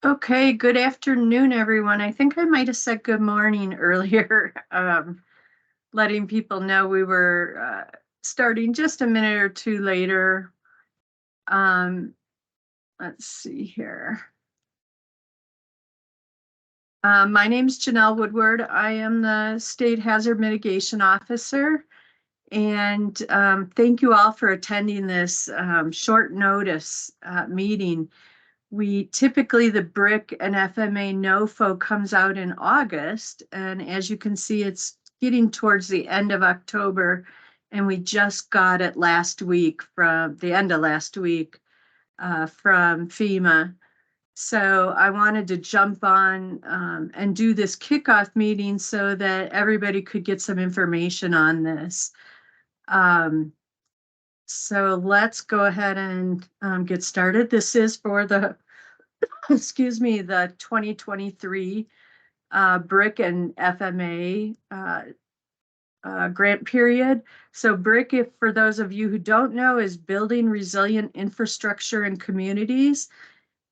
Okay, good afternoon, everyone. I think I might have said good morning earlier, letting people know we were starting just a minute or two later. Let's see here. My name's Janelle Woodward. I am the State Hazard Mitigation Officer. And thank you all for attending this short notice meeting. We typically, the BRIC and FMA NOFO comes out in August. And as you can see, it's getting towards the end of October. And we just got it last week, from the end of last week, from FEMA. So I wanted to jump on and do this kickoff meeting so that everybody could get some information on this. So let's go ahead and get started. This is for the, excuse me, the 2023 BRIC and FMA grant period. So BRIC, if for those of you who don't know, is Building Resilient Infrastructure in Communities,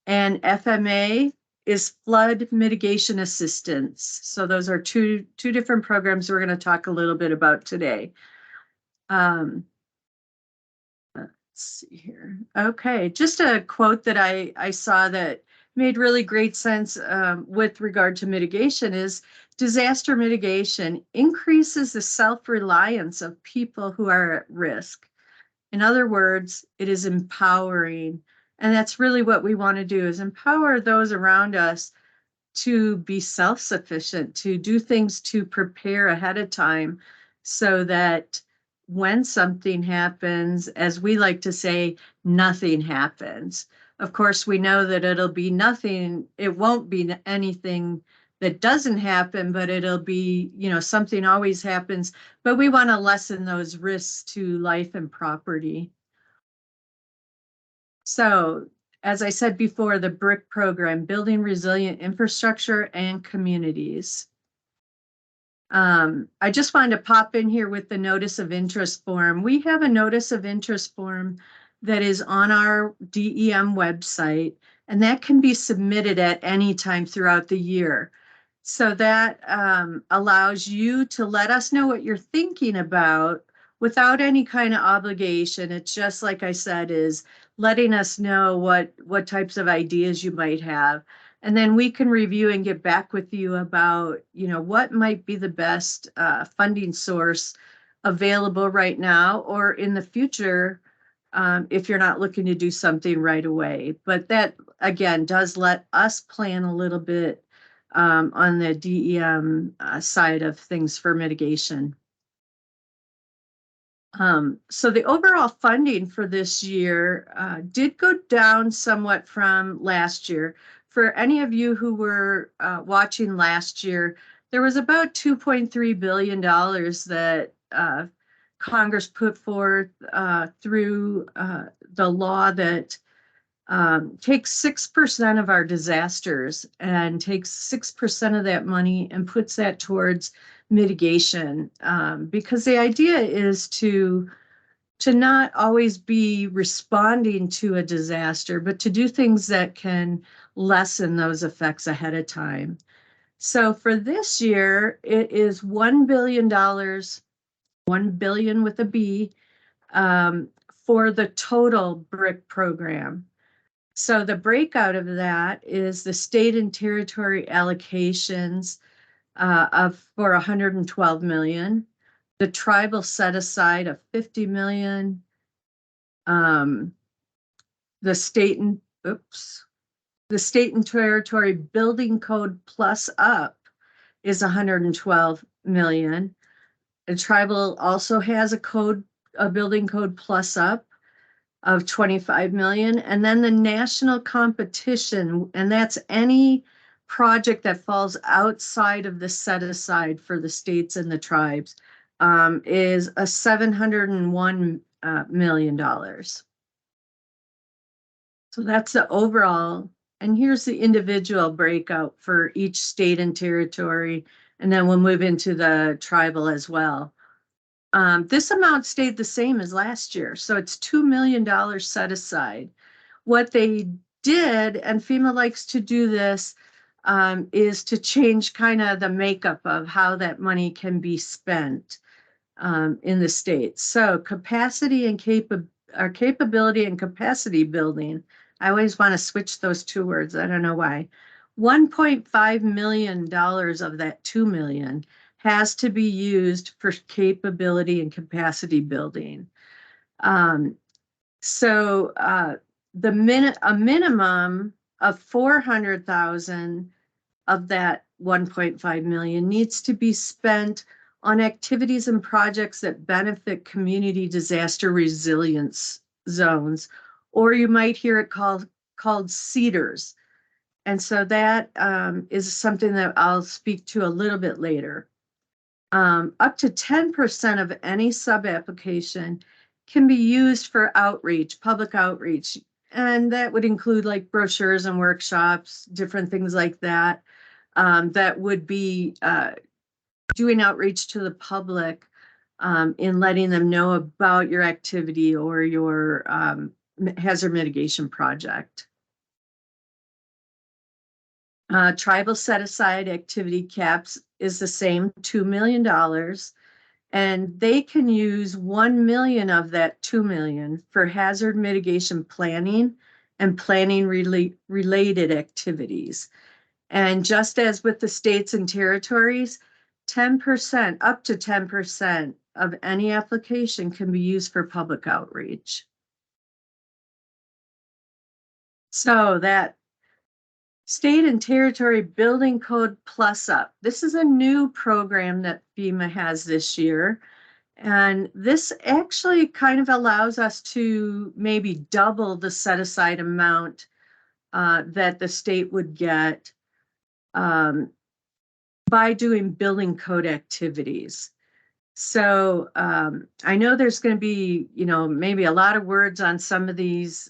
and FMA is Flood Mitigation Assistance. So those are two different programs we're going to talk a little bit about today. Let's see here. Okay, just a quote that I saw that made really great sense with regard to mitigation is, disaster mitigation increases the self-reliance of people who are at risk. In other words, it is empowering. And that's really what we want to do, is empower those around us to be self-sufficient, to do things to prepare ahead of time so that when something happens, as we like to say, nothing happens. Of course, we know that it'll be nothing, it won't be anything that doesn't happen, but it'll be, you know, something always happens, but we want to lessen those risks to life and property. So, as I said before, the BRIC program, Building Resilient Infrastructure and Communities. I just wanted to pop in here with the notice of interest form. We have a notice of interest form that is on our DEM website, and that can be submitted at any time throughout the year. So that allows you to let us know what you're thinking about without any kind of obligation. It's just, like I said, is letting us know what types of ideas you might have. And then we can review and get back with you about, you know, what might be the best funding source available right now or in the future, if you're not looking to do something right away. But that, again, does let us plan a little bit on the DEM side of things for mitigation. So the overall funding for this year did go down somewhat from last year. For any of you who were watching last year, there was about $2.3 billion that Congress put forth through the law that takes 6% of our disasters and takes 6% of that money and puts that towards mitigation, because the idea is to not always be responding to a disaster, but to do things that can lessen those effects ahead of time. So for this year, it is $1 billion, 1 billion with a B, for the total BRIC program. So the breakout of that is the state and territory allocations for 112 million, the tribal set aside of 50 million, the state and territory building code plus up is 112 million. And tribal also has a building code plus up of 25 million. And then the national competition, and that's any project that falls outside of the set aside for the states and the tribes, is a $701 million. So that's the overall, and here's the individual breakout for each state and territory, and then we'll move into the tribal as well. This amount stayed the same as last year, so it's $2 million set aside. What they did, and FEMA likes to do this, is to change kind of the makeup of how that money can be spent in the state. So capacity and capability and capacity building. I always want to switch those two words. I don't know why. $1.5 million of that 2 million has to be used for capability and capacity building. So a minimum of 400,000 of that 1.5 million needs to be spent on activities and projects that benefit community disaster resilience zones, or you might hear it called CEDARs. And so that is something that I'll speak to a little bit later. Up to 10% of any sub-application can be used for outreach, public outreach. And that would include like brochures and workshops, different things like that, that would be doing outreach to the public in letting them know about your activity or your hazard mitigation project. Tribal set-aside activity caps is the same, $2 million, and they can use 1 million of that 2 million for hazard mitigation planning and planning related activities. And just as with the states and territories, 10%, up to 10% of any application can be used for public outreach. So that state and territory building code plus up. This is a new program that FEMA has this year. And this actually kind of allows us to maybe double the set aside amount that the state would get by doing building code activities. So I know there's going to be, maybe a lot of words on some of these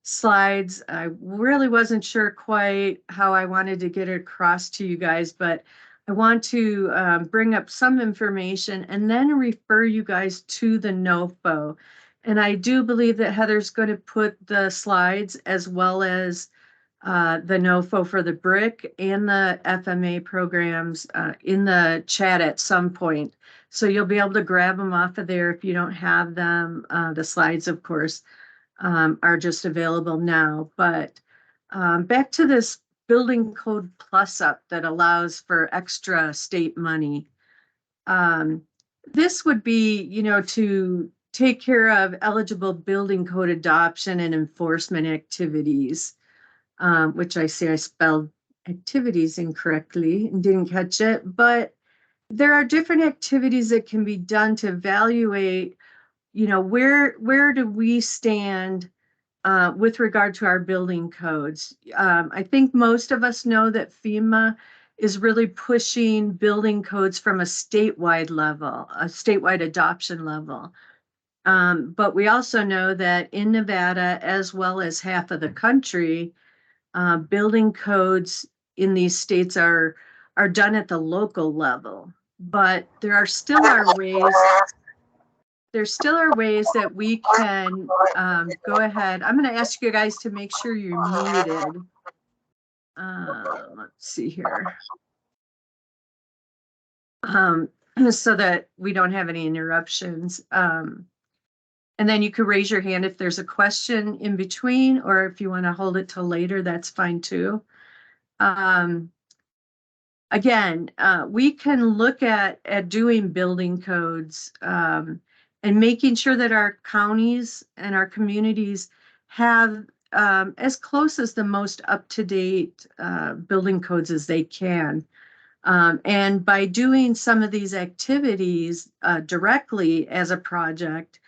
slides. I really wasn't sure quite how I wanted to get it across to you guys, but I want to bring up some information and then refer you guys to the NOFO. And I do believe that Heather's going to put the slides as well as the NOFO for the BRIC and the FMA programs in the chat at some point. So you'll be able to grab them off of there if you don't have them. The slides, of course, are just available now. But back to this building code plus up that allows for extra state money. This would be, to take care of eligible building code adoption and enforcement activities, which I see I spelled activities incorrectly and didn't catch it. But there are different activities that can be done to evaluate, where do we stand with regard to our building codes. I think most of us know that FEMA is really pushing building codes from a statewide level, a statewide adoption level. But we also know that in Nevada, as well as half of the country, building codes in these states are done at the local level. But there still are ways that we can go ahead. I'm going to ask you guys to make sure you're muted. Let's see here. So that we don't have any interruptions. And then you can raise your hand if there's a question in between, or if you want to hold it till later, that's fine too. Again, we can look at doing building codes and making sure that our counties and our communities have as close as the most up-to-date building codes as they can. And by doing some of these activities directly as a project,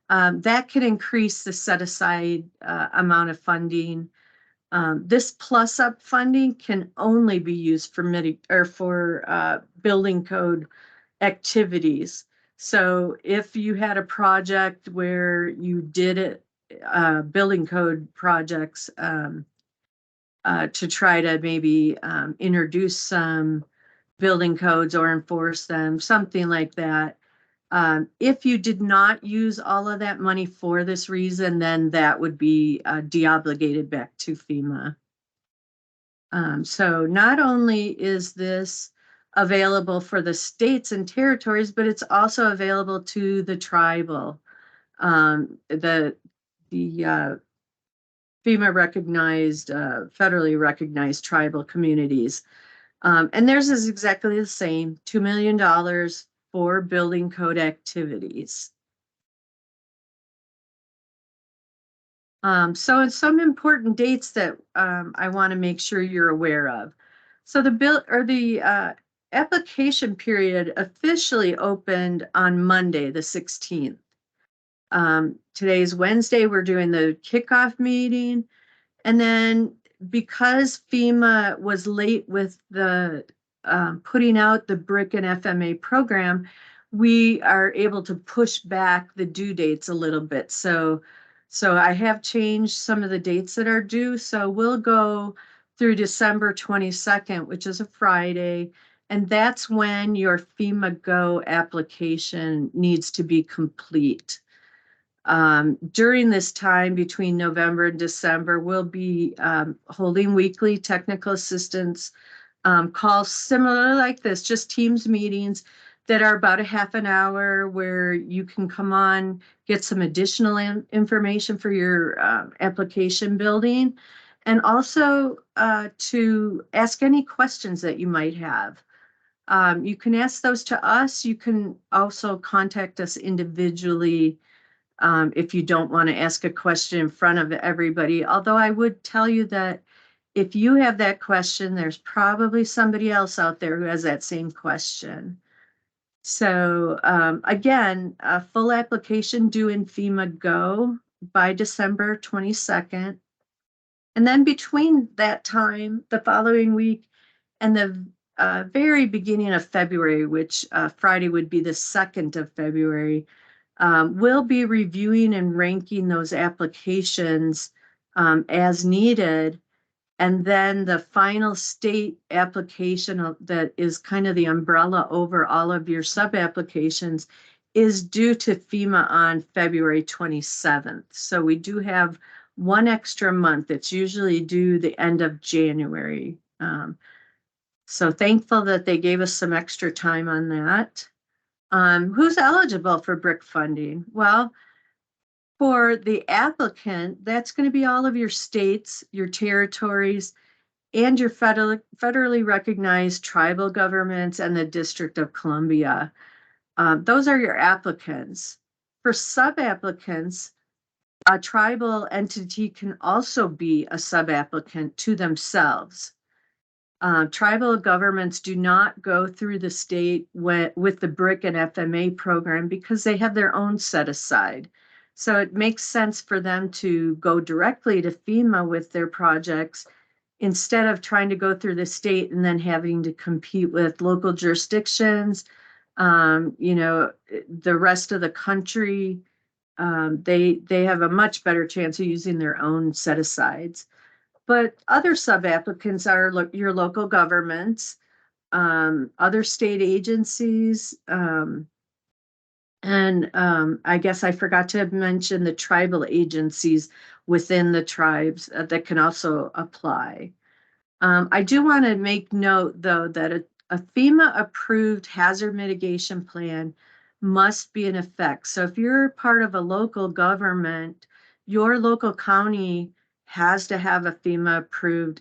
that can increase the set aside amount of funding. This plus up funding can only be used for building code activities. So if you had a project where you did it, building code projects to try to maybe introduce some building codes or enforce them, something like that. If you did not use all of that money for this reason, then that would be deobligated back to FEMA. So not only is this available for the states and territories, but it's also available to the tribal, the FEMA recognized, federally recognized tribal communities. And theirs is exactly the same, $2 million for building code activities. So some important dates that I want to make sure you're aware of. So the application period officially opened on Monday, the 16th. Today's Wednesday, we're doing the kickoff meeting. And then because FEMA was late with the putting out the BRIC and FMA program, we are able to push back the due dates a little bit. So I have changed some of the dates that are due. So we'll go through December 22nd, which is a Friday. And that's when your FEMA Go application needs to be complete. During this time between November and December, we'll be holding weekly technical assistance calls similar like this, just Teams meetings that are about a half an hour where you can come on, get some additional information for your application building, and also to ask any questions that you might have. You can ask those to us. You can also contact us individually if you don't want to ask a question in front of everybody. Although I would tell you that if you have that question, there's probably somebody else out there who has that same question. So again, a full application due in FEMA Go by December 22nd. And then between that time, the following week, and the very beginning of February, which Friday would be the 2nd of February, we'll be reviewing and ranking those applications as needed. And then the final state application that is kind of the umbrella over all of your sub-applications is due to FEMA on February 27th. So we do have one extra month. It's usually due the end of January. So thankful that they gave us some extra time on that. Who's eligible for BRIC funding? Well, for the applicant, that's going to be all of your states, your territories, and your federally recognized tribal governments and the District of Columbia. Those are your applicants. For sub-applicants, a tribal entity can also be a sub-applicant to themselves. Tribal governments do not go through the state with the BRIC and FMA program because they have their own set aside. So it makes sense for them to go directly to FEMA with their projects instead of trying to go through the state and then having to compete with local jurisdictions. The rest of the country, they have a much better chance of using their own set asides. But other sub-applicants are your local governments, other state agencies, and I guess I forgot to mention the tribal agencies within the tribes that can also apply. I do want to make note, though, that a FEMA-approved hazard mitigation plan must be in effect. So if you're part of a local government, your local county has to have a FEMA-approved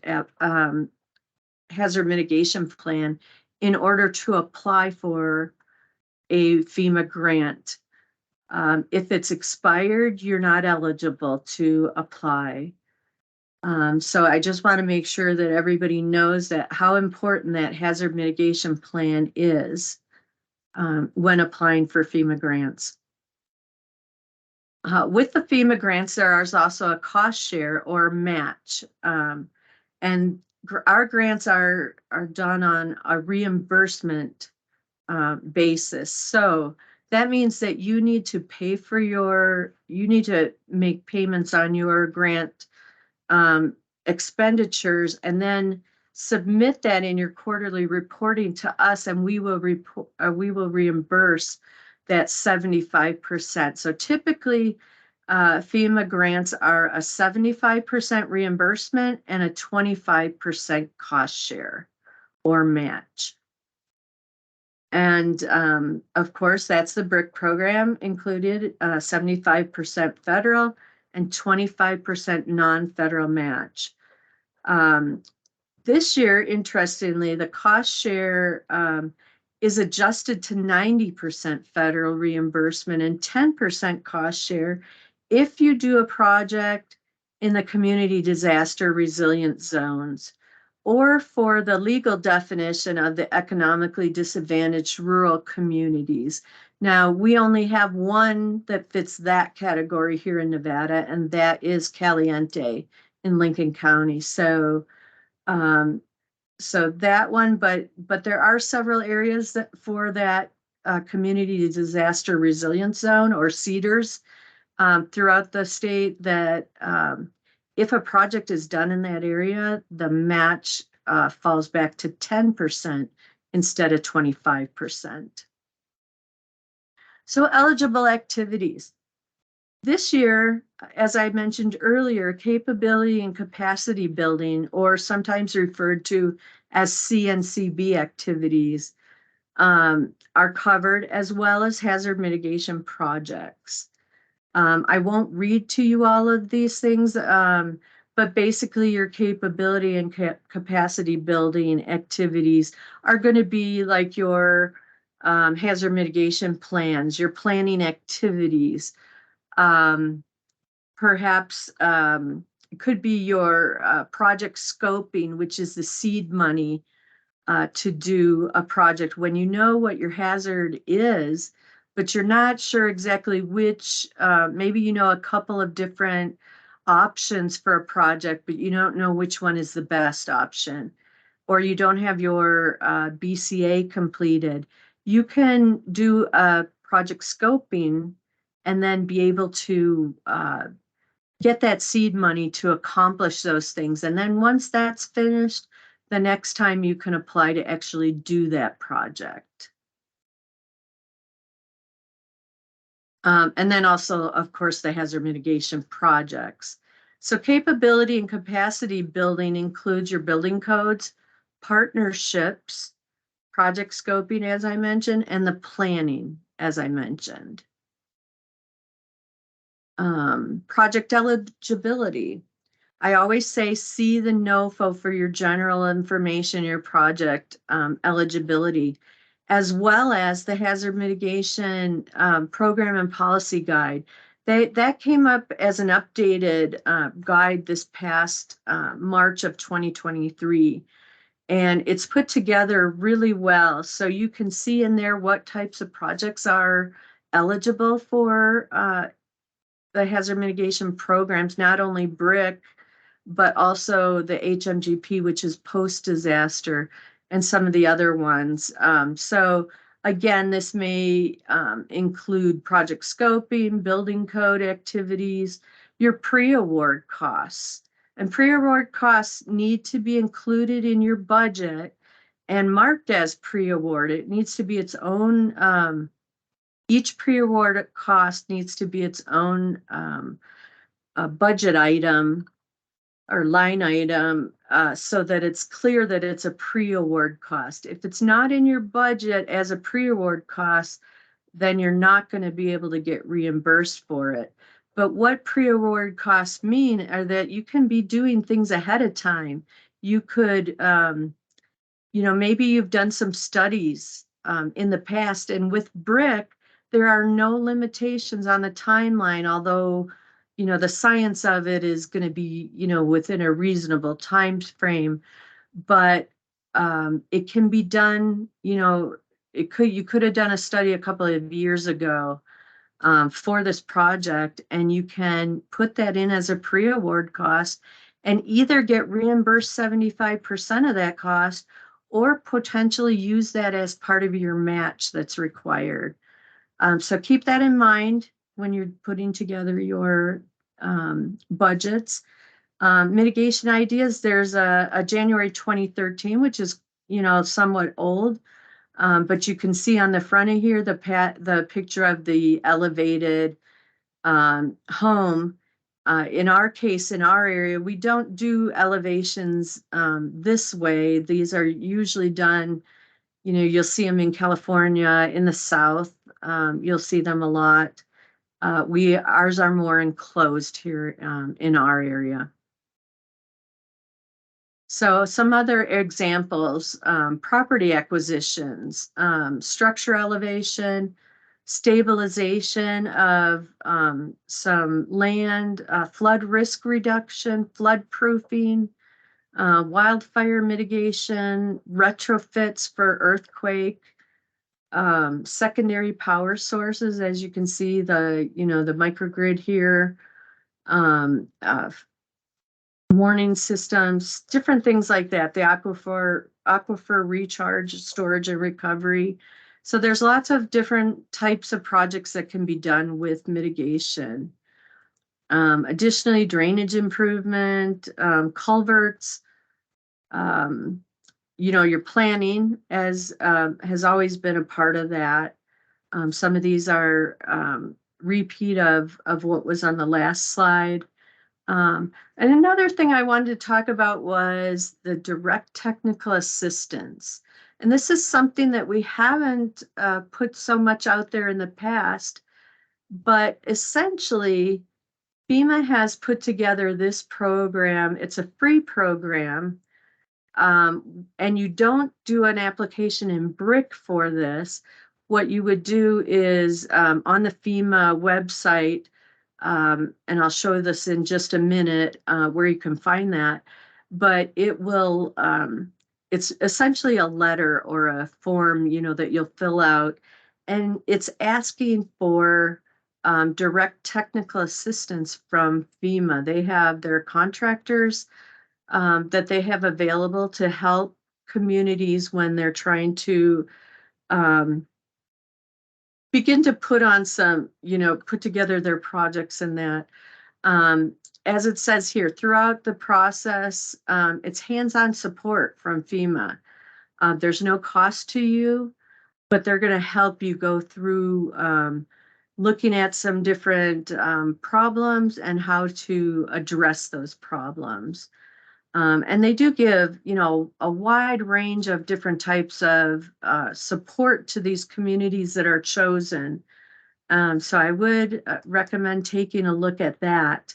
hazard mitigation plan in order to apply for a FEMA grant. If it's expired, you're not eligible to apply. So I just want to make sure that everybody knows that how important that hazard mitigation plan is when applying for FEMA grants. With the FEMA grants, there is also a cost share or match. And our grants are done on a reimbursement basis. So that means that you need to pay for you need to make payments on your grant expenditures and then submit that in your quarterly reporting to us, and we will reimburse that 75%. So typically, FEMA grants are a 75% reimbursement and a 25% cost share or match. And of course, that's the BRIC program included, 75% federal and 25% non-federal match. This year, interestingly, the cost share is adjusted to 90% federal reimbursement and 10% cost share if you do a project in the community disaster resilient zones, or for the legal definition of the economically disadvantaged rural communities. Now, we only have one that fits that category here in Nevada, and that is Caliente in Lincoln County. So that one, but there are several areas that for that community disaster resilience zone, or CEDARS, throughout the state, that if a project is done in that area, the match falls back to 10% instead of 25%. So eligible activities. This year, as I mentioned earlier, capability and capacity building, or sometimes referred to as CNCB activities, are covered, as well as hazard mitigation projects. I won't read to you all of these things, but basically your capability and capacity building activities are going to be like your hazard mitigation plans, your planning activities. Perhaps it could be your project scoping, which is the seed money to do a project when you know what your hazard is, but you're not sure exactly which, maybe you know a couple of different options for a project, but you don't know which one is the best option, or you don't have your BCA completed. You can do a project scoping and then be able to get that seed money to accomplish those things. And then once that's finished, the next time you can apply to actually do that project. And then also, of course, the hazard mitigation projects. So capability and capacity building includes your building codes, partnerships, project scoping, as I mentioned, and the planning, as I mentioned. Project eligibility. I always say, see the NOFO for your general information, your project eligibility, as well as the hazard mitigation program and policy guide. That came up as an updated guide this past March of 2023. And it's put together really well. So you can see in there what types of projects are eligible for the hazard mitigation programs, not only BRIC, but also the HMGP, which is post-disaster, and some of the other ones. So again, this may include project scoping, building code activities, your pre-award costs. And pre-award costs need to be included in your budget and marked as pre-award. It needs to be its own, each pre-award cost needs to be its own budget item or line item, so that it's clear that it's a pre-award cost. If it's not in your budget as a pre-award cost, then you're not going to be able to get reimbursed for it. But what pre-award costs mean are that you can be doing things ahead of time. You could, maybe you've done some studies in the past, and with BRIC, there are no limitations on the timeline, although the science of it is going to be, within a reasonable time frame, but it can be done, you could have done a study a couple of years ago for this project, and you can put that in as a pre-award cost and either get reimbursed 75% of that cost or potentially use that as part of your match that's required. So keep that in mind when you're putting together your budgets. Mitigation ideas, there's a January 2013, which is, somewhat old. But you can see on the front of here, the picture of the elevated home. In our case, in our area, we don't do elevations this way. These are usually done, you'll see them in California, in the South. You'll see them a lot. Ours are more enclosed here in our area. So some other examples, property acquisitions, structure elevation, stabilization of some land, flood risk reduction, flood proofing, wildfire mitigation, retrofits for earthquake, secondary power sources, as you can see, the microgrid here, warning systems, different things like that, the aquifer recharge, storage and recovery. So there's lots of different types of projects that can be done with mitigation. Additionally, drainage improvement, culverts, your planning has always been a part of that. Some of these are repeat of what was on the last slide. And another thing I wanted to talk about was the direct technical assistance. And this is something that we haven't put so much out there in the past, but essentially FEMA has put together this program. It's a free program, and you don't do an application in BRIC for this. What you would do is on the FEMA website, and I'll show this in just a minute where you can find that, but it will, it's essentially a letter or a form, that you'll fill out, and it's asking for direct technical assistance from FEMA. They have their contractors that they have available to help communities when they're trying to begin to put on some, put together their projects and that. As it says here, throughout the process, it's hands-on support from FEMA. There's no cost to you, but they're going to help you go through looking at some different problems and how to address those problems. And they do give, a wide range of different types of support to these communities that are chosen. So I would recommend taking a look at that.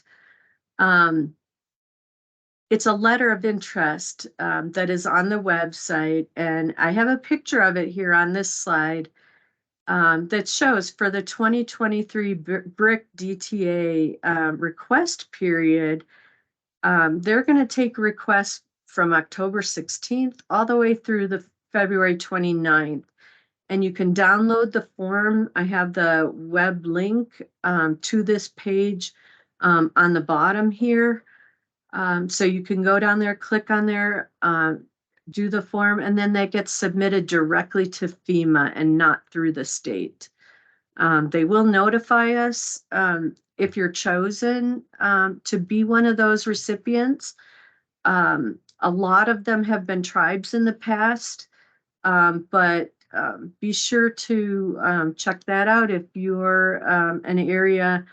It's a letter of interest that is on the website, and I have a picture of it here on this slide that shows for the 2023 BRIC DTA request period. They're going to take requests from October 16th all the way through the February 29th. And you can download the form. I have the web link to this page on the bottom here. So you can go down there, click on there, do the form, and then that gets submitted directly to FEMA and not through the state. They will notify us if you're chosen to be one of those recipients. A lot of them have been tribes in the past, but be sure to check that out if you're an area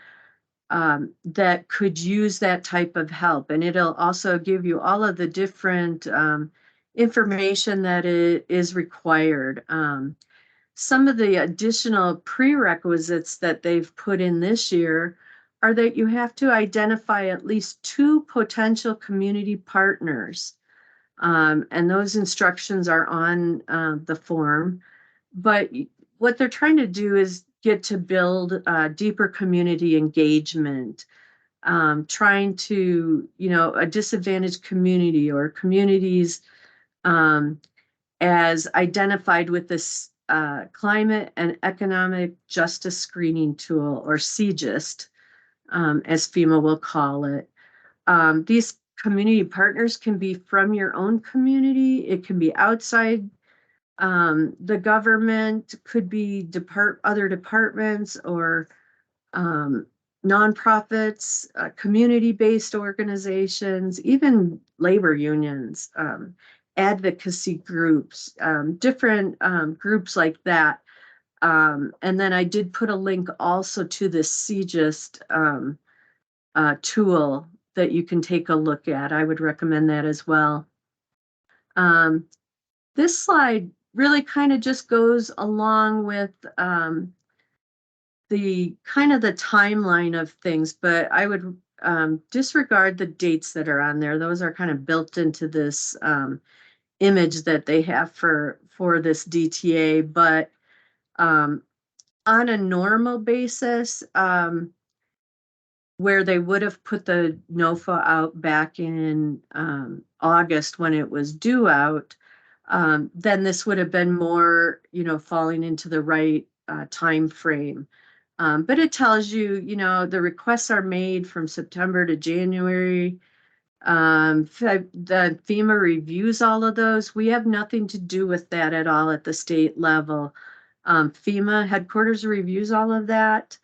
that could use that type of help. And it'll also give you all of the different information that is required. Some of the additional prerequisites that they've put in this year are that you have to identify at least 2 potential community partners. And those instructions are on the form. But what they're trying to do is get to build deeper community engagement. trying to, a disadvantaged community or communities as identified with this Climate and Economic Justice Screening Tool, or CGIST, as FEMA will call it. These community partners can be from your own community. It can be outside the government, could be other departments or nonprofits, community-based organizations, even labor unions, advocacy groups, different groups like that. And then I did put a link also to this CGIST tool that you can take a look at. I would recommend that as well. This slide really kind of just goes along with the kind of the timeline of things, but I would disregard the dates that are on there. Those are kind of built into this image that they have for this DTA. But on a normal basis, where they would have put the NOFO out back in August when it was due out, then this would have been more, falling into the right time frame. But it tells you, the requests are made from September to January. The FEMA reviews all of those. We have nothing to do with that at all at the state level. FEMA headquarters reviews all of that.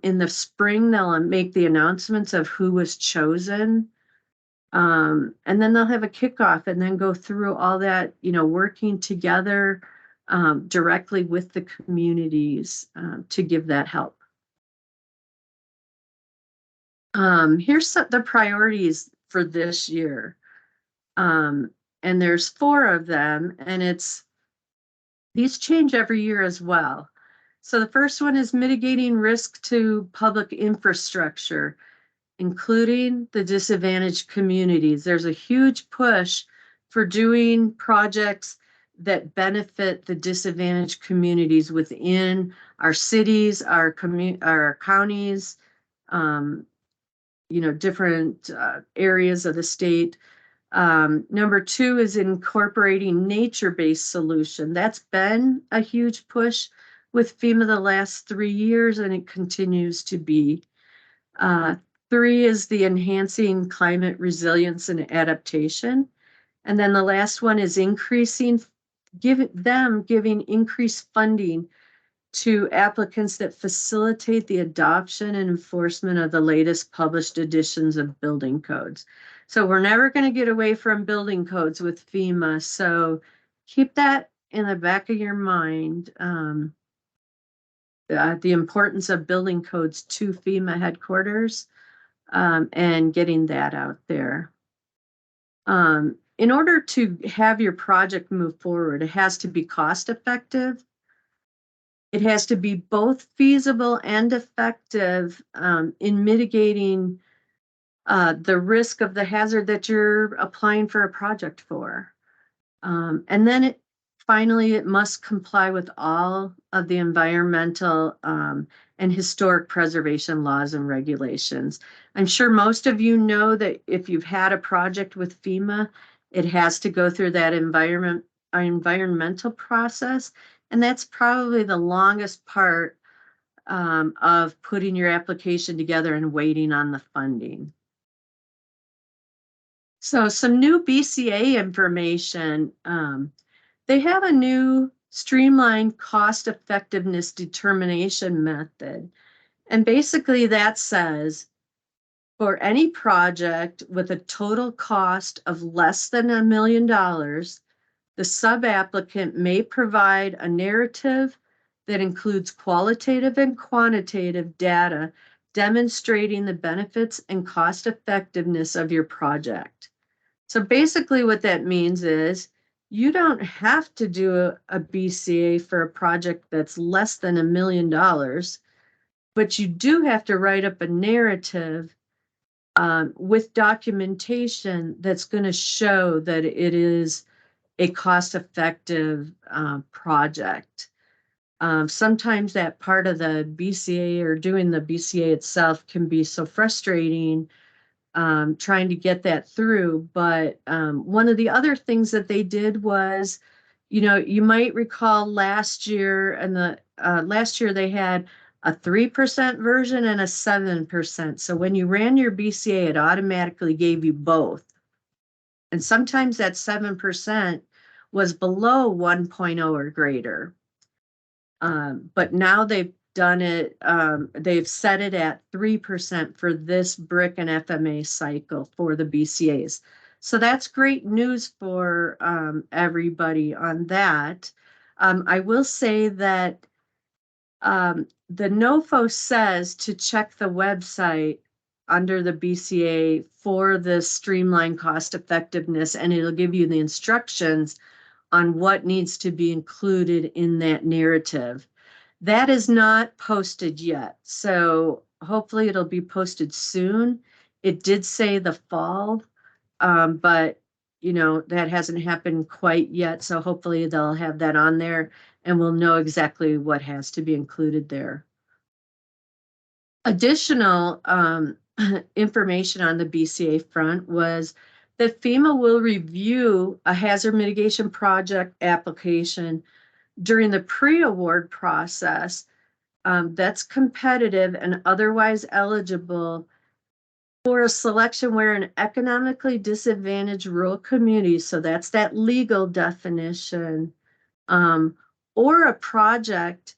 In the spring, they'll make the announcements of who was chosen. And then they'll have a kickoff and then go through all that, working together directly with the communities to give that help. Here's the priorities for this year. And there's 4 of them, and these change every year as well. So the first one is mitigating risk to public infrastructure, including the disadvantaged communities. There's a huge push for doing projects that benefit the disadvantaged communities within our cities, our counties, different areas of the state. Number 2 is incorporating nature-based solution. That's been a huge push with FEMA the last 3 years, and it continues to be. 3 is the enhancing climate resilience and adaptation. And then the last one is giving increased funding to applicants that facilitate the adoption and enforcement of the latest published editions of building codes. So we're never going to get away from building codes with FEMA. So keep that in the back of your mind. The importance of building codes to FEMA headquarters and getting that out there. In order to have your project move forward, it has to be cost effective. It has to be both feasible and effective in mitigating the risk of the hazard that you're applying for a project for. And then finally, it must comply with all of the environmental and historic preservation laws and regulations. I'm sure most of you know that if you've had a project with FEMA, it has to go through that environmental process. And that's probably the longest part of putting your application together and waiting on the funding. So some new BCA information. They have a new streamlined cost effectiveness determination method. And basically that says for any project with a total cost of less than $1 million, the sub-applicant may provide a narrative that includes qualitative and quantitative data demonstrating the benefits and cost effectiveness of your project. So basically what that means is you don't have to do a BCA for a project that's less than $1 million, but you do have to write up a narrative with documentation that's going to show that it is a cost-effective project. Sometimes that part of the BCA or doing the BCA itself can be so frustrating, trying to get that through. But one of the other things that they did was, you might recall last year, and last year they had a 3% version and a 7%. So when you ran your BCA, it automatically gave you both. And sometimes that 7% was below 1.0 or greater. But now they've done it, they've set it at 3% for this BRIC and FMA cycle for the BCAs. So that's great news for everybody on that. I will say that the NOFO says to check the website under the BCA for the streamlined cost effectiveness, and it'll give you the instructions on what needs to be included in that narrative. That is not posted yet, so hopefully it'll be posted soon. It did say the fall, but that hasn't happened quite yet, so hopefully they'll have that on there and we'll know exactly what has to be included there. Additional information on the BCA front was that FEMA will review a hazard mitigation project application during the pre-award process that's competitive and otherwise eligible for a selection where an economically disadvantaged rural community, so that's that legal definition, or a project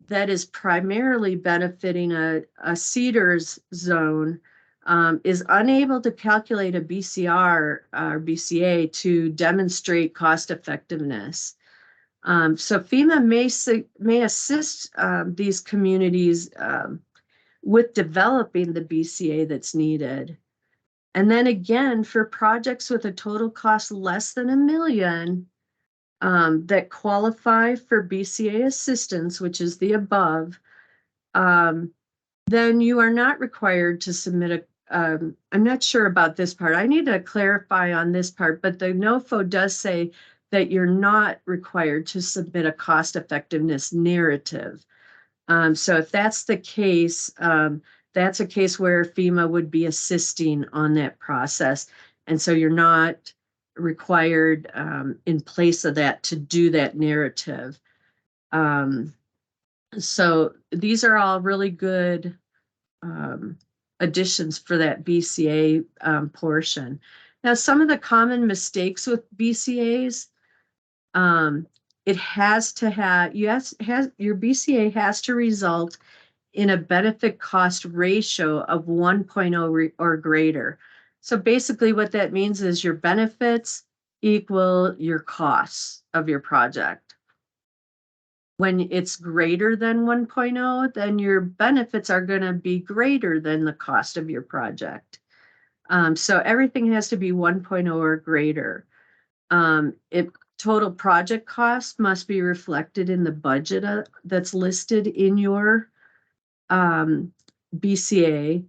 that is primarily benefiting a CEDARS zone, is unable to calculate a BCR or BCA to demonstrate cost effectiveness. So FEMA may assist these communities with developing the BCA that's needed. And then again, for projects with a total cost less than $1 million that qualify for BCA assistance, which is the above, then you are not required to submit I'm not sure about this part. I need to clarify on this part, but the NOFO does say that you're not required to submit a cost effectiveness narrative. So if that's the case, that's a case where FEMA would be assisting on that process. And so you're not required in place of that to do that narrative. So these are all really good additions for that BCA portion. Now, some of the common mistakes with BCAs, it has to have, your BCA has to result in a benefit cost ratio of 1.0 or greater. So basically what that means is your benefits equal your costs of your project. When it's greater than 1.0, then your benefits are going to be greater than the cost of your project. So everything has to be 1.0 or greater. Total project cost must be reflected in the budget that's listed in your BCA.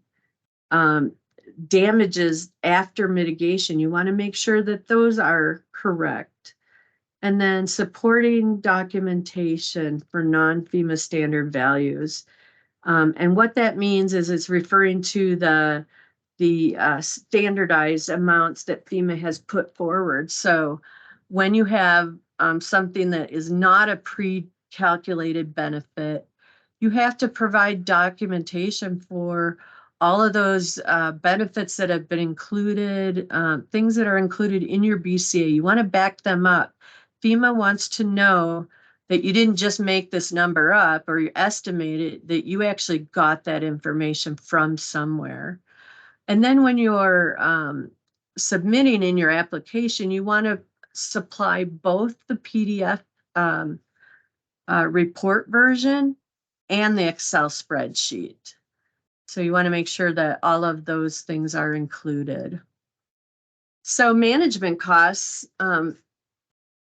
Damages after mitigation, you want to make sure that those are correct. And then supporting documentation for non-FEMA standard values. And what that means is it's referring to the standardized amounts that FEMA has put forward. So when you have something that is not a pre-calculated benefit, you have to provide documentation for all of those benefits that have been included, things that are included in your BCA. You want to back them up. FEMA wants to know that you didn't just make this number up or you estimate it, that you actually got that information from somewhere. And then when you're submitting in your application, you want to supply both the PDF report version and the Excel spreadsheet. So you want to make sure that all of those things are included. So management costs,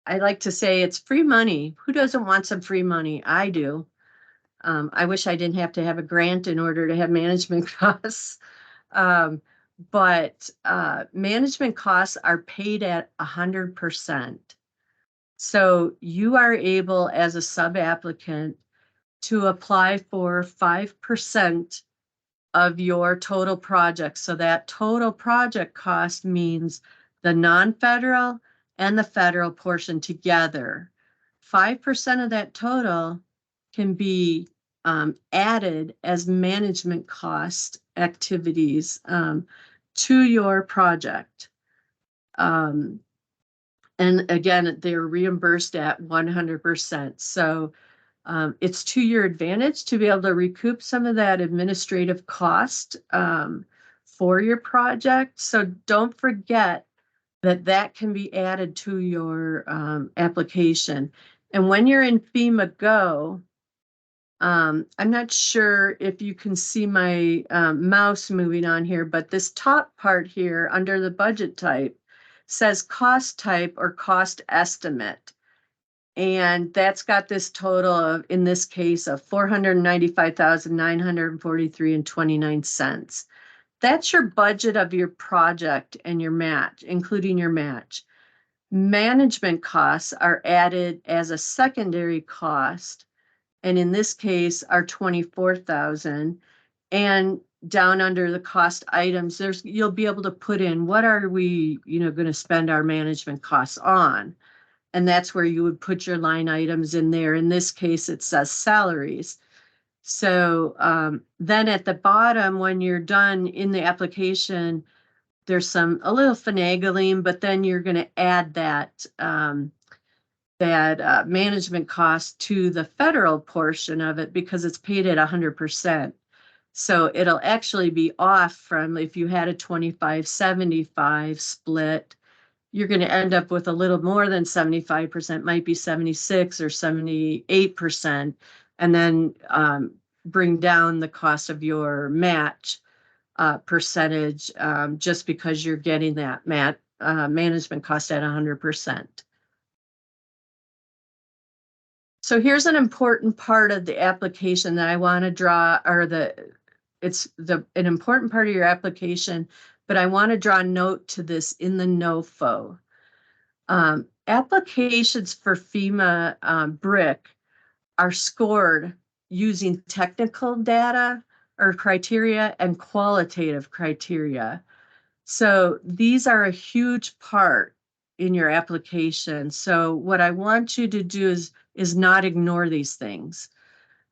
I like to say it's free money. Who doesn't want some free money? I do. I wish I didn't have to have a grant in order to have management costs. But management costs are paid at 100%. So you are able as a sub-applicant to apply for 5% of your total project. So that total project cost means the non-federal and the federal portion together. 5% of that total can be added as management cost activities to your project. And again, they're reimbursed at 100%. So it's to your advantage to be able to recoup some of that administrative cost for your project. So don't forget that that can be added to your application. And when you're in FEMA Go, I'm not sure if you can see my mouse moving on here, but this top part here under the budget type says cost type or cost estimate. And that's got this total of, in this case, of $495,943.29. That's your budget of your project and your match, including your match. Management costs are added as a secondary cost, and in this case are $24,000. And down under the cost items, you'll be able to put in what are we, going to spend our management costs on. And that's where you would put your line items in there. In this case, it says salaries. So then at the bottom, when you're done in the application, there's a little finagling, but then you're going to add that management cost to the federal portion of it because it's paid at 100%. So it'll actually be off from, if you had a 25-75 split, you're going to end up with a little more than 75%, might be 76 or 78%, and then bring down the cost of your match percentage just because you're getting that management cost at 100%. So here's an important part of the application that I want to draw, or an important part of your application, but I want to draw a note to this in the NOFO. Applications for FEMA BRIC are scored using technical data or criteria and qualitative criteria. So these are a huge part in your application. So what I want you to do is not ignore these things.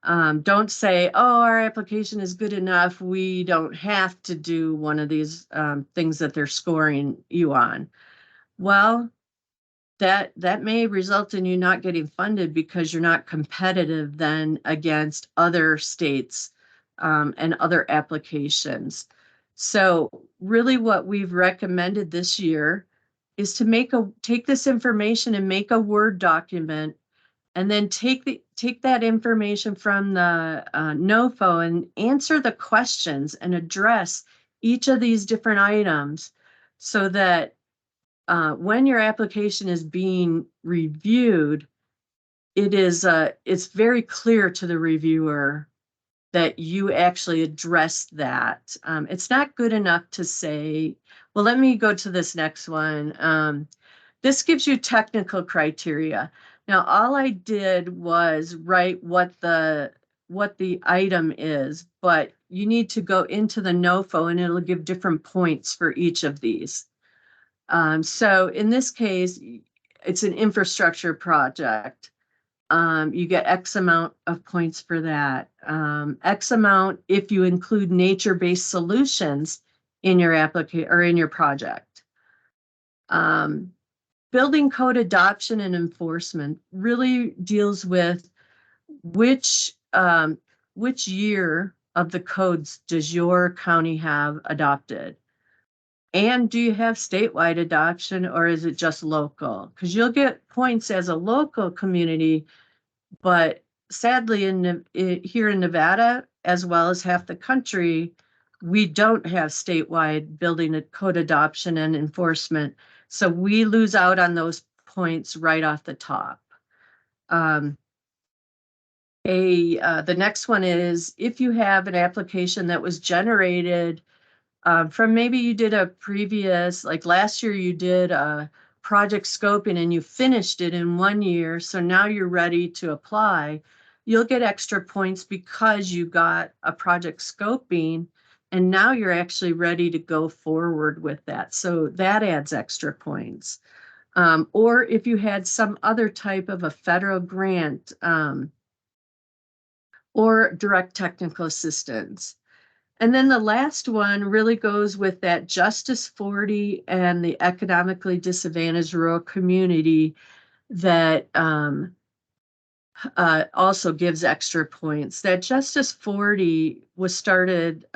Don't say, oh, our application is good enough, we don't have to do one of these things that they're scoring you on. Well, that may result in you not getting funded because you're not competitive then against other states and other applications. So really what we've recommended this year is to take this information and make a Word document, and then take that information from the NOFO and answer the questions and address each of these different items so that when your application is being reviewed, it's very clear to the reviewer that you actually address that. It's not good enough to say, well, let me go to this next one. This gives you technical criteria. Now, all I did was write what the item is, but you need to go into the NOFO and it'll give different points for each of these. So in this case, it's an infrastructure project. You get X amount of points for that. X amount if you include nature-based solutions in your application or in your project. Building code adoption and enforcement really deals with which year of the codes does your county have adopted? And do you have statewide adoption, or is it just local? Because you'll get points as a local community, but sadly here in Nevada, as well as half the country, we don't have statewide building a code adoption and enforcement. So we lose out on those points right off the top. The next one is if you have an application that was generated from maybe you did a previous, like last year you did a project scoping and you finished it in 1 year, so now you're ready to apply, you'll get extra points because you got a project scoping and now you're actually ready to go forward with that. So that adds extra points. Or if you had some other type of a federal grant or direct technical assistance. And then the last one really goes with that Justice 40 and the economically disadvantaged rural community that also gives extra points. That Justice 40 was started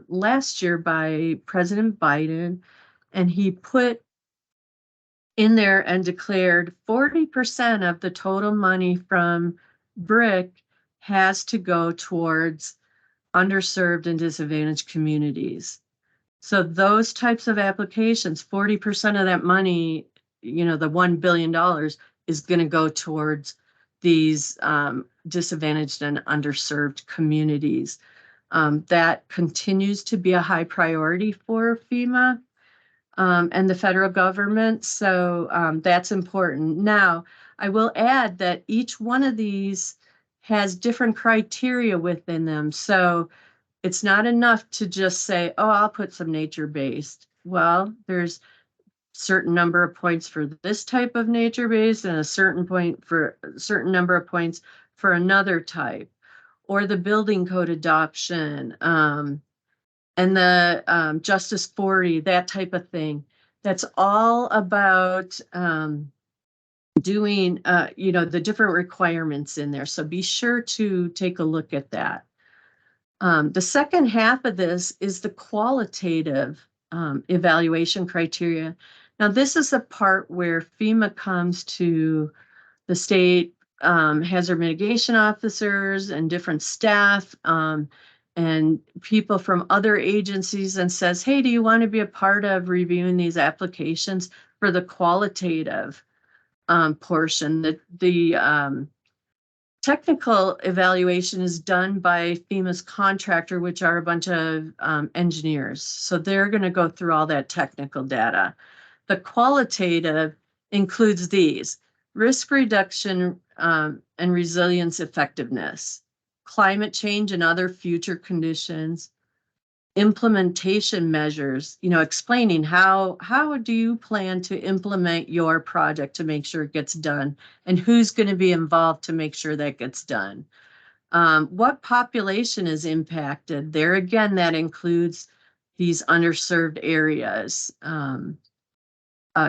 last year by President Biden, and he put in there and declared 40% of the total money from BRIC has to go towards underserved and disadvantaged communities. So those types of applications, 40% of that money, the $1 billion is going to go towards these disadvantaged and underserved communities. That continues to be a high priority for FEMA and the federal government. So that's important. Now, I will add that each one of these has different criteria within them. So it's not enough to just say, oh, I'll put some nature-based. Well, there's certain number of points for this type of nature-based and a certain number of points for another type, or the building code adoption, and the Justice 40, that type of thing. That's all about doing, the different requirements in there. So be sure to take a look at that. The second half of this is the qualitative evaluation criteria. Now, this is the part where FEMA comes to the state hazard mitigation officers and different staff and people from other agencies and says, hey, do you want to be a part of reviewing these applications for the qualitative portion? The technical evaluation is done by FEMA's contractor, which are a bunch of engineers. So they're going to go through all that technical data. The qualitative includes these: risk reduction and resilience effectiveness, climate change and other future conditions, implementation measures, explaining how do you plan to implement your project to make sure it gets done, and who's going to be involved to make sure that gets done. What population is impacted? There again, that includes these underserved areas.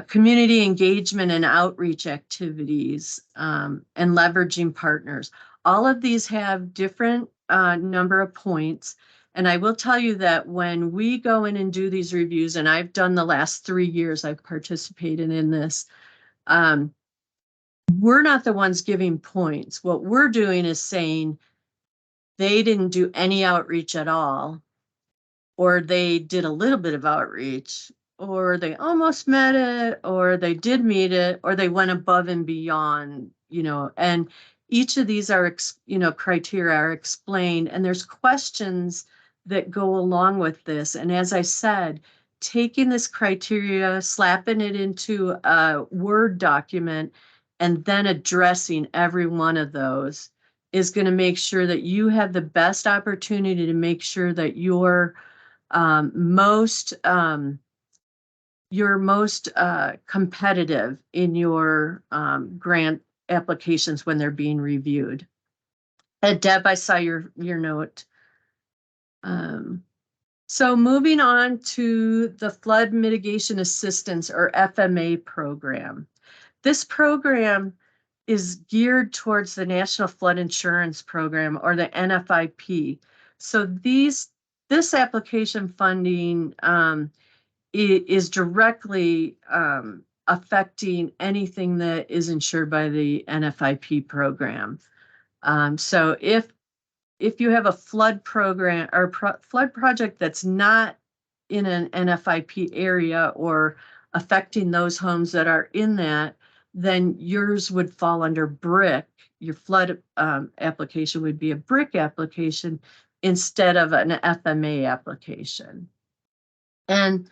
Community engagement and outreach activities, and leveraging partners. All of these have different number of points. And I will tell you that when we go in and do these reviews, and I've done the last 3 years, I've participated in this, we're not the ones giving points. What we're doing is saying they didn't do any outreach at all, or they did a little bit of outreach, or they almost met it, or they did meet it, or they went above and beyond, and each of these are, criteria are explained, and there's questions that go along with this. And as I said, taking this criteria, slapping it into a Word document, and then addressing every one of those is going to make sure that you have the best opportunity to make sure that you're most competitive in your grant applications when they're being reviewed. Deb, I saw your note. So moving on to the Flood Mitigation Assistance, or FMA program. This program is geared towards the National Flood Insurance Program, or the NFIP. So this application funding is directly affecting anything that is insured by the NFIP program. So if you have a flood program or flood project that's not in an NFIP area or affecting those homes that are in that, then yours would fall under BRIC. Your flood application would be a BRIC application instead of an FMA application. And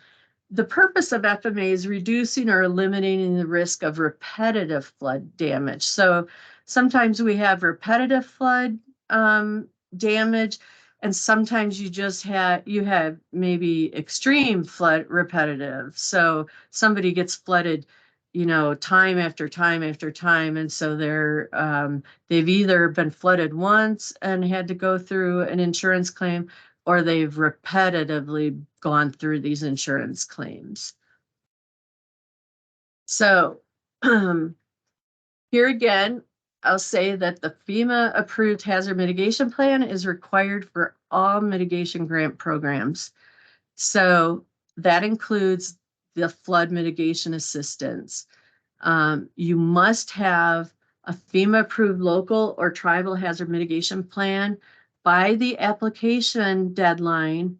the purpose of FMA is reducing or eliminating the risk of repetitive flood damage. So sometimes we have repetitive flood damage, and sometimes you have maybe extreme flood repetitive. So somebody gets flooded, time after time after time, and so they've either been flooded once and had to go through an insurance claim, or they've repetitively gone through these insurance claims. So here again, I'll say that the FEMA approved hazard mitigation plan is required for all mitigation grant programs. So that includes the flood mitigation assistance. You must have a FEMA approved local or tribal hazard mitigation plan by the application deadline,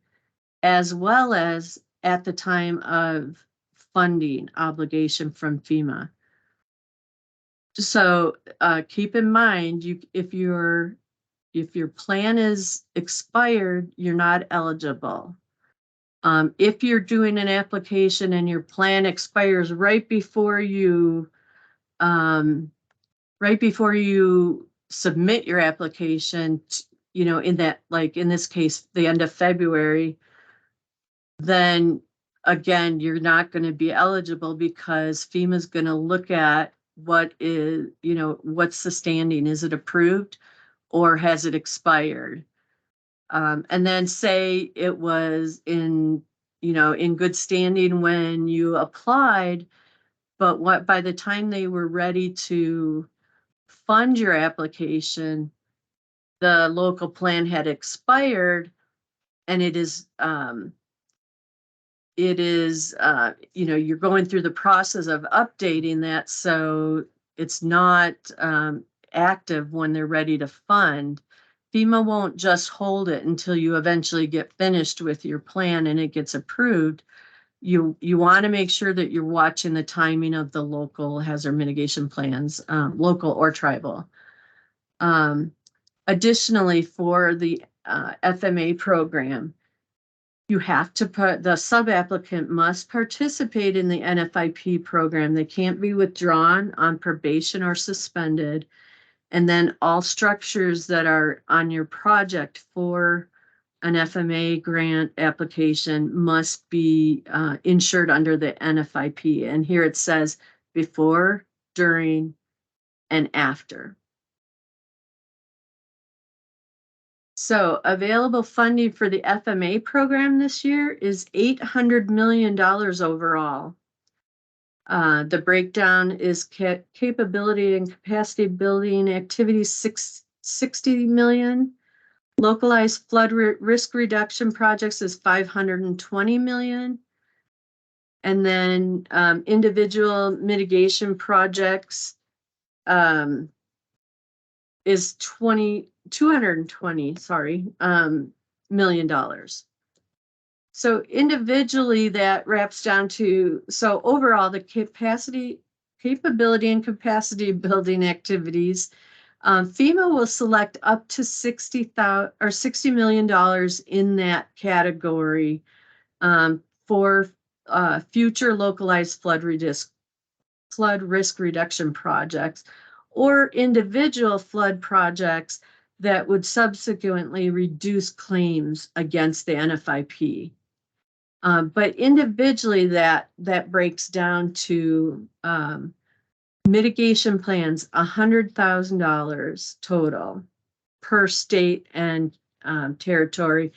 as well as at the time of funding obligation from FEMA. So keep in mind, if your plan is expired, you're not eligible. If you're doing an application and your plan expires right before you submit your application, in that, like in this case, the end of February, then again, you're not going to be eligible, because FEMA is going to look at what's the standing. Is it approved or has it expired? And then say it was in good standing when you applied, but by the time they were ready to fund your application, the local plan had expired, and you're going through the process of updating that, so it's not active when they're ready to fund. FEMA won't just hold it until you eventually get finished with your plan and it gets approved. You want to make sure that you're watching the timing of the local hazard mitigation plans, local or tribal. Additionally, for the FMA program, you have to the sub-applicant must participate in the NFIP program. They can't be withdrawn, on probation, or suspended. And then all structures that are on your project for an FMA grant application must be insured under the NFIP. And here it says before, during, and after. So available funding for the FMA program this year is $800 million overall. The breakdown is capability and capacity building activities, $60 million. Localized flood risk reduction projects is $520 million. And then individual mitigation projects is $220 million. So individually that wraps down to, so overall the capability and capacity building activities, FEMA will select up to $60 million in that category for future localized flood risk reduction projects, or individual flood projects that would subsequently reduce claims against the NFIP. But individually, that breaks down to mitigation plans, $100,000 total per state and territory.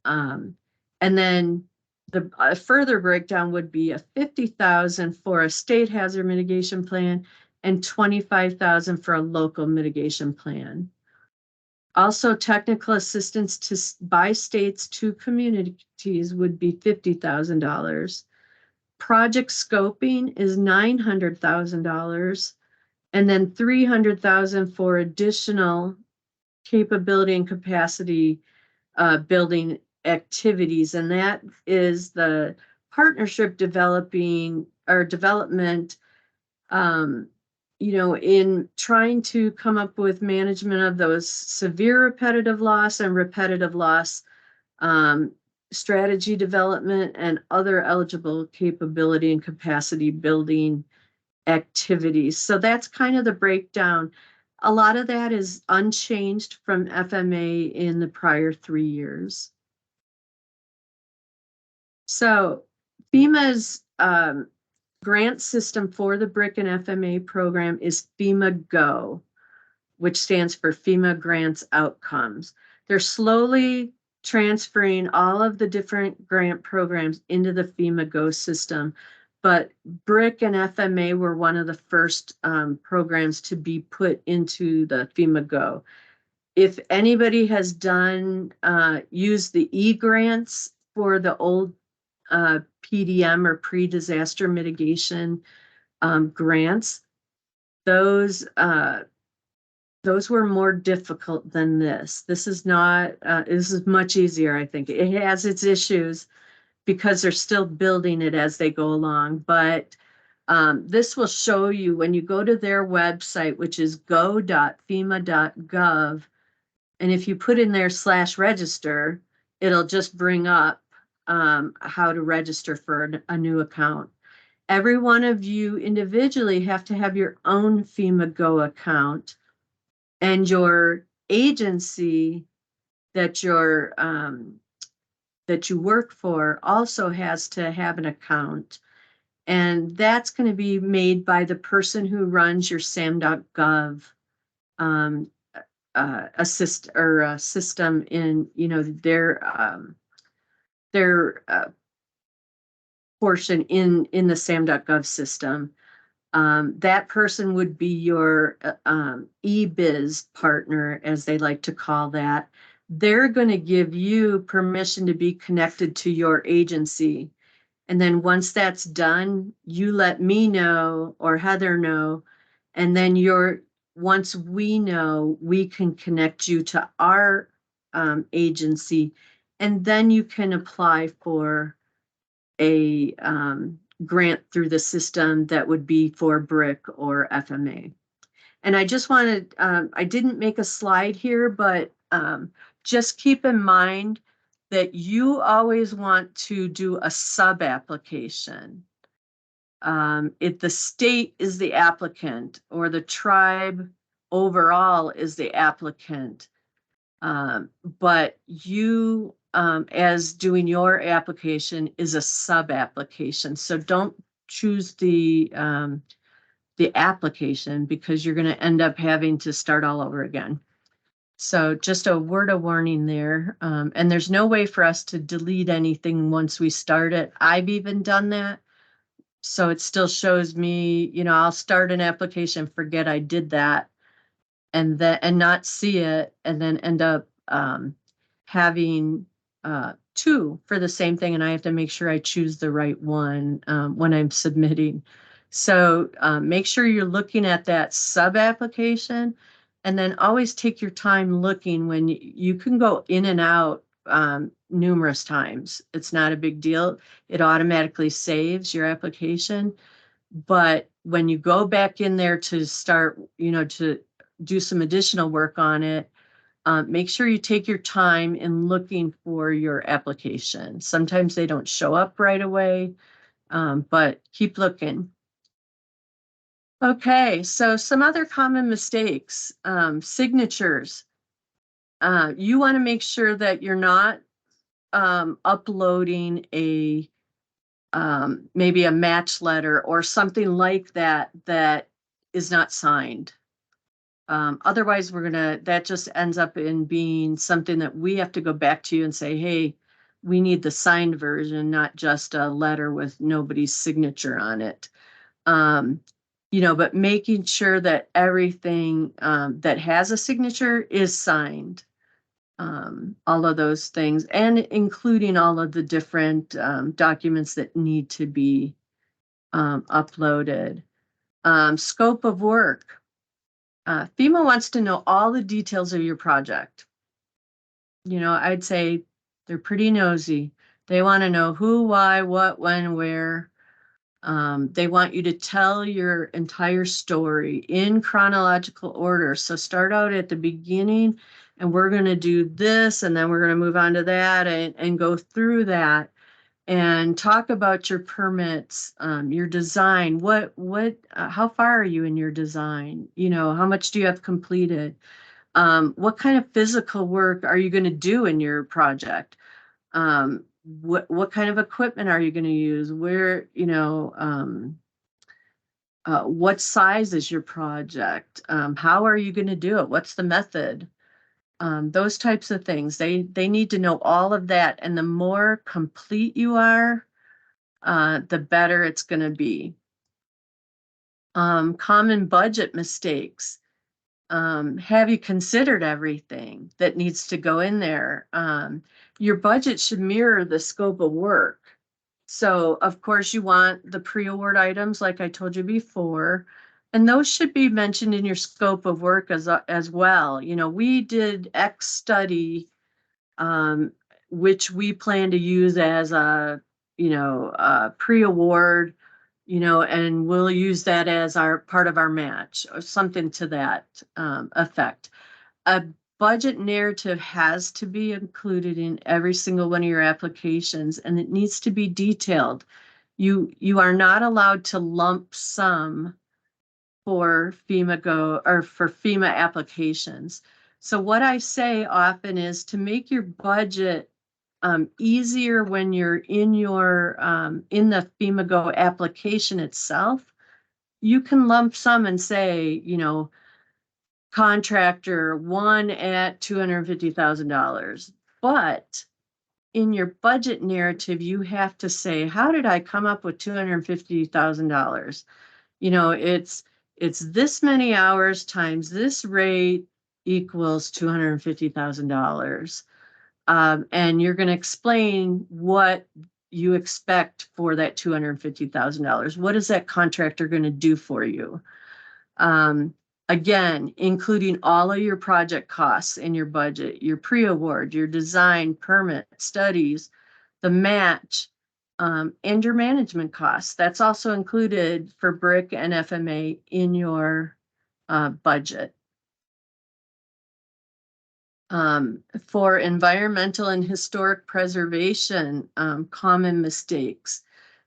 And then the further breakdown would be a $50,000 for a state hazard mitigation plan and $25,000 for a local mitigation plan. Also, technical assistance by states to communities would be $50,000. Project scoping is $900,000, and then $300,000 for additional capability and capacity building activities, and that is the partnership development, in trying to come up with management of those severe repetitive loss and repetitive loss strategy development, and other eligible capability and capacity building activities. So that's kind of the breakdown. A lot of that is unchanged from FMA in the prior 3 years. So FEMA's grant system for the BRIC and FMA program is FEMA Go, which stands for FEMA Grants Outcomes. They're slowly transferring all of the different grant programs into the FEMA Go system, but BRIC and FMA were one of the first programs to be put into the FEMA Go. If anybody has done, used the e-grants for the old PDM or pre-disaster mitigation grants, those were more difficult than this. This is not, this is much easier, I think. It has its issues because they're still building it as they go along, but this will show you when you go to their website, which is go.fema.gov, and if you put in there /register, it'll just bring up how to register for a new account. Every one of you individually have to have your own FEMA Go account, and your agency that you're that you work for also has to have an account, and that's going to be made by the person who runs your SAM.gov system in, you know, their portion in the SAM.gov system. That person would be your eBiz partner, as they like to call that. They're going to give you permission to be connected to your agency. And then once that's done, you let me know or Heather know. And then once we know, we can connect you to our agency. And then you can apply for a grant through the system that would be for BRIC or FMA. And I just wanted, I didn't make a slide here, but just keep in mind that you always want to do a sub-application. If the state is the applicant or the tribe overall is the applicant, but you as doing your application is a sub-application. So don't choose the application, because you're going to end up having to start all over again. So just a word of warning there. And there's no way for us to delete anything once we start it. I've even done that. So it still shows me, you know, I'll start an application, forget I did that, and not see it, and then end up having two for the same thing, and I have to make sure I choose the right one when I'm submitting. So make sure you're looking at that sub-application, and then always take your time looking. When you can go in and out numerous times. It's not a big deal. It automatically saves your application. But when you go back in there to start, you know, to do some additional work on it, make sure you take your time in looking for your application. Sometimes they don't show up right away, but keep looking. Okay, so some other common mistakes, signatures. You want to make sure that you're not uploading a maybe a match letter or something like that that is not signed. Otherwise, that just ends up in being something that we have to go back to you and say, hey, we need the signed version, not just a letter with nobody's signature on it. You know, but making sure that everything that has a signature is signed. All of those things, and including all of the different documents that need to be uploaded. Scope of work. FEMA wants to know all the details of your project. You know, I'd say they're pretty nosy. They want to know who, why, what, when, where. They want you to tell your entire story in chronological order. So start out at the beginning, and we're going to do this, and then we're going to move on to that, and go through that and talk about your permits, your design. How far are you in your design? You know, how much do you have completed? What kind of physical work are you going to do in your project? What kind of equipment are you going to use? Where, you know, what size is your project? How are you going to do it? What's the method? Those types of things. They need to know all of that. And the more complete you are, the better it's going to be. Common budget mistakes. Have you considered everything that needs to go in there? Your budget should mirror the scope of work. So of course you want the pre-award items, like I told you before, and those should be mentioned in your scope of work as well. You know, we did X study, which we plan to use as a, you know, pre-award, you know, and we'll use that as our part of our match or something to that effect. A budget narrative has to be included in every single one of your applications, and it needs to be detailed. You are not allowed to lump sum for FEMA applications. So what I say often is to make your budget easier when you're in your in the FEMA Go application itself. You can lump sum and say, you know, contractor one at $250,000. But in your budget narrative, you have to say, how did I come up with $250,000? You know, it's this many hours times this rate equals $250,000. And you're going to explain what you expect for that $250,000. What is that contractor going to do for you? Again, including all of your project costs in your budget, your pre-award, your design, permit, studies, the match, and your management costs. That's also included for BRIC and FMA in your budget. For environmental and historic preservation, common mistakes.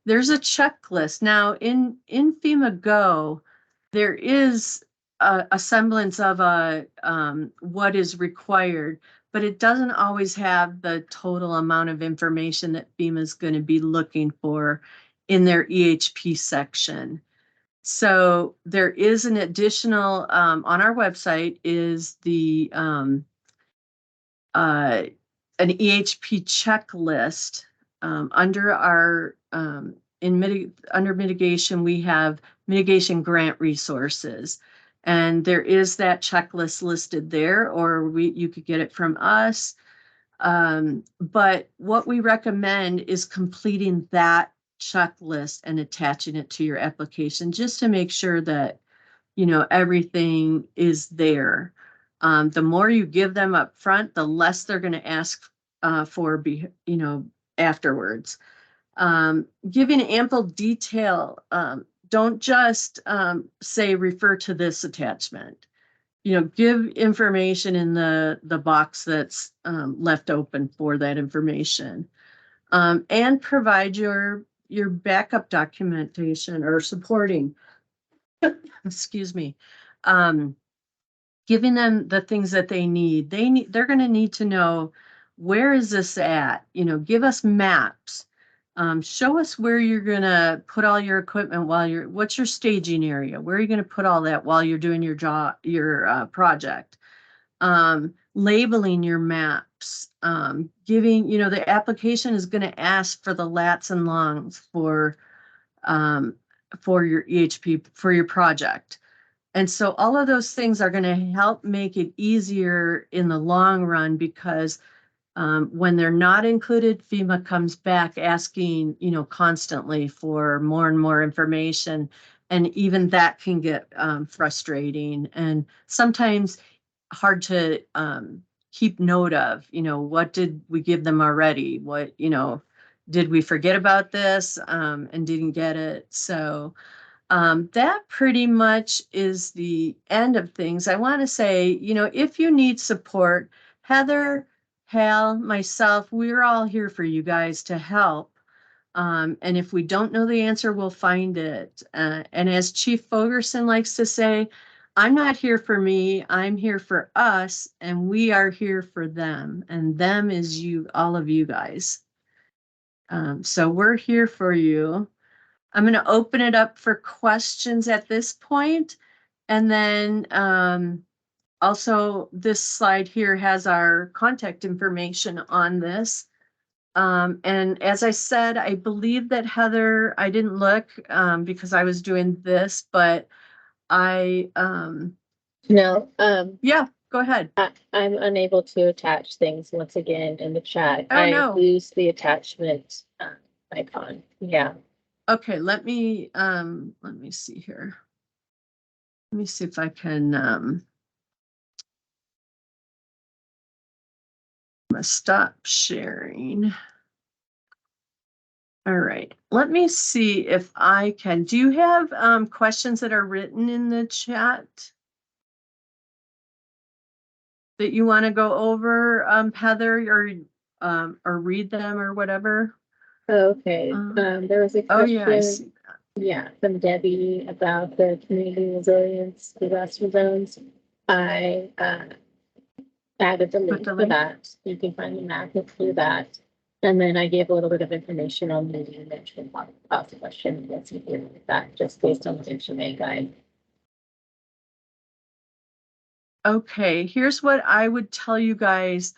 There's a checklist. Now in FEMA Go, there is a semblance of what is required, but it doesn't always have the total amount of information that FEMA is going to be looking for in their EHP section. So there is an additional, on our website is the an EHP checklist. Under our under mitigation, we have mitigation grant resources, and there is that checklist listed there, or you could get it from us. But what we recommend is completing that checklist and attaching it to your application, just to make sure that, you know, everything is there. The more you give them up front, the less they're going to ask for, you know, afterwards. Giving ample detail. Don't just say refer to this attachment. You know, give information in the box that's left open for that information, and provide your backup documentation or supporting. Excuse me. Giving them the things that they need. They're going to need to know, where is this at? You know, give us maps. Show us where you're going to put all your equipment what's your staging area? Where are you going to put all that while you're doing your project? Labeling your maps, giving, you know, the application is going to ask for the lats and longs for your EHP, for your project. And so all of those things are going to help make it easier in the long run, because when they're not included, FEMA comes back asking, you know, constantly for more and more information. And even that can get frustrating and sometimes hard to keep note of. You know, what did we give them already? What, you know, did we forget about this and didn't get it? So That pretty much is the end of things. I want to say, if you need support, Heather, Hal, myself, we're all here for you guys to help. And if we don't know the answer, we'll find it. And as Chief Fogerson likes to say, I'm not here for me, I'm here for us, and we are here for them. And them is you, all of you guys. So we're here for you. I'm going to open it up for questions at this point. And then also this slide here has our contact information on this. And as I said, I believe that Heather, I didn't look because I was doing this, but I, No, yeah, go ahead. I'm unable to attach things once again in the chat. Oh, I no. lose the attachment icon. Yeah. Okay, let me see here. Let me see if I can, I'm gonna stop sharing. All right, let me see if I can. Do you have questions that are written in the chat that you want to go over, Heather, or read them or whatever? Okay. There was a Oh yeah, I question, see. yeah, from Debbie about the community resilience disaster zones. I added the link the for link? that. You can find the map through that. And then I gave a little bit of information on the management policy question. Let's see with that, just based on the FMA guide. Okay, here's what I would tell you guys.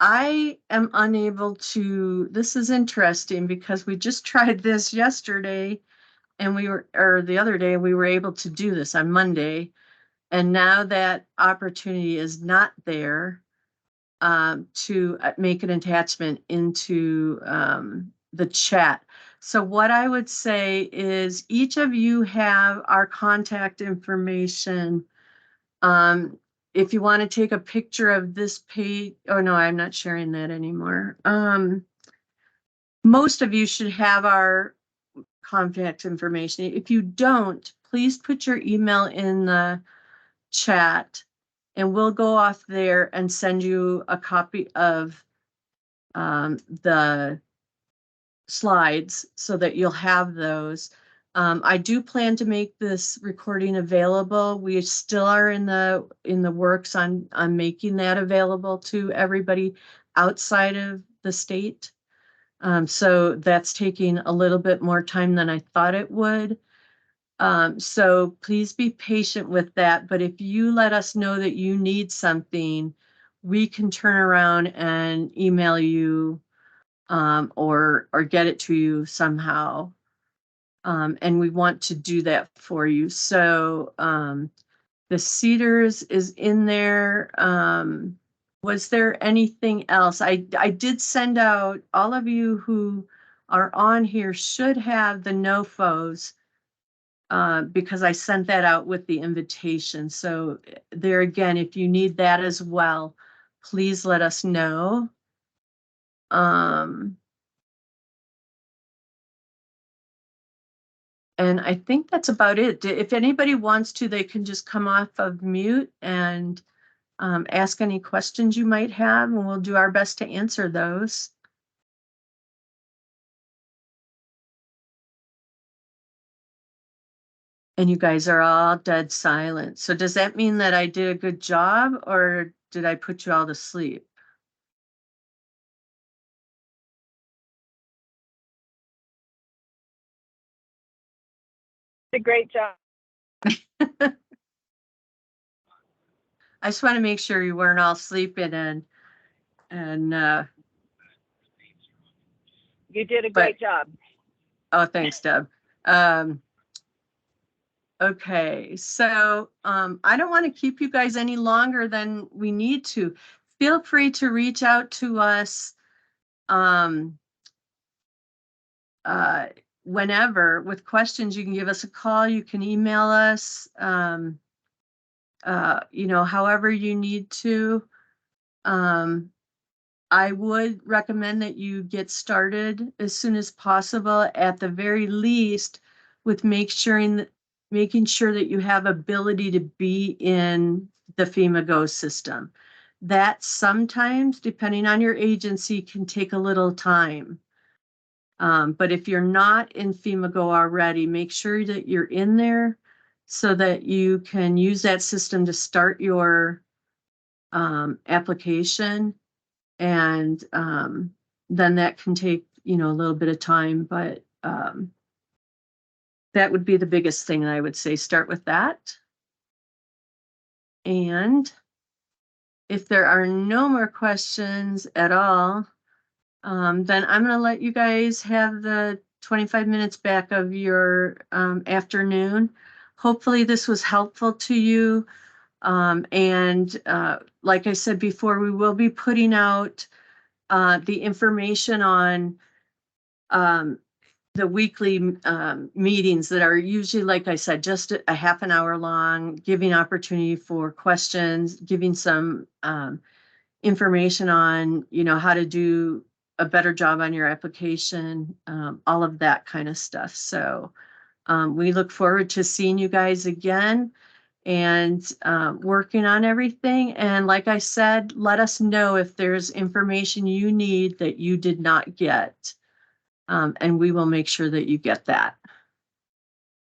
I am unable to, this is interesting because we just tried this yesterday and or the other day, we were able to do this on Monday. And now that opportunity is not there to make an attachment into the chat. So what I would say is each of you have our contact information. If you want to take a picture of this page, oh no, I'm not sharing that anymore. Most of you should have our contact information. If you don't, please put your email in the chat and we'll go off there and send you a copy of the slides so that you'll have those. I do plan to make this recording available. We still are in the works on making that available to everybody outside of the state. So that's taking a little bit more time than I thought it would. So please be patient with that. But if you let us know that you need something, we can turn around and email you or get it to you somehow. And we want to do that for you. So the Cedars is in there. Was there anything else? I did send out, all of you who are on here should have the NOFOs because I sent that out with the invitation. So there again, if you need that as well, please let us know. And I think that's about it. If anybody wants to, they can just come off of mute and ask any questions you might have, and we'll do our best to answer those. And you guys are all dead silent. So does that mean that I did a good job or did I put you all to sleep? A great job. I just want to make sure you weren't all sleeping and you did a great job. Oh, thanks, Deb. Okay, so I don't want to keep you guys any longer than we need to. Feel free to reach out to us whenever with questions. You can give us a call, you can email us, however you need to. I would recommend that you get started as soon as possible, at the very least, with make sure making sure that you have ability to be in the FEMA Go system. That sometimes, depending on your agency, can take a little time. But if you're not in FEMA Go already, make sure that you're in there so that you can use that system to start your application. And then that can take, a little bit of time, but that would be the biggest thing that I would say. Start with that. And if there are no more questions at all, then I'm going to let you guys have the 25 minutes back of your afternoon. Hopefully this was helpful to you. And like I said before, we will be putting out the information on the weekly meetings that are usually, like I said, just a half an hour long, giving opportunity for questions, giving some information on, how to do a better job on your application, all of that kind of stuff. So we look forward to seeing you guys again and working on everything. And like I said, let us know if there's information you need that you did not get. And we will make sure that you get that.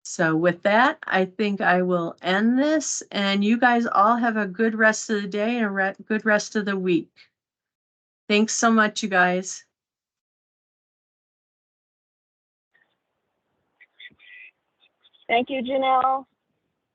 So with that, I think I will end this, and you guys all have a good rest of the day and a good rest of the week. Thanks so much, you guys. Thank you, Janelle.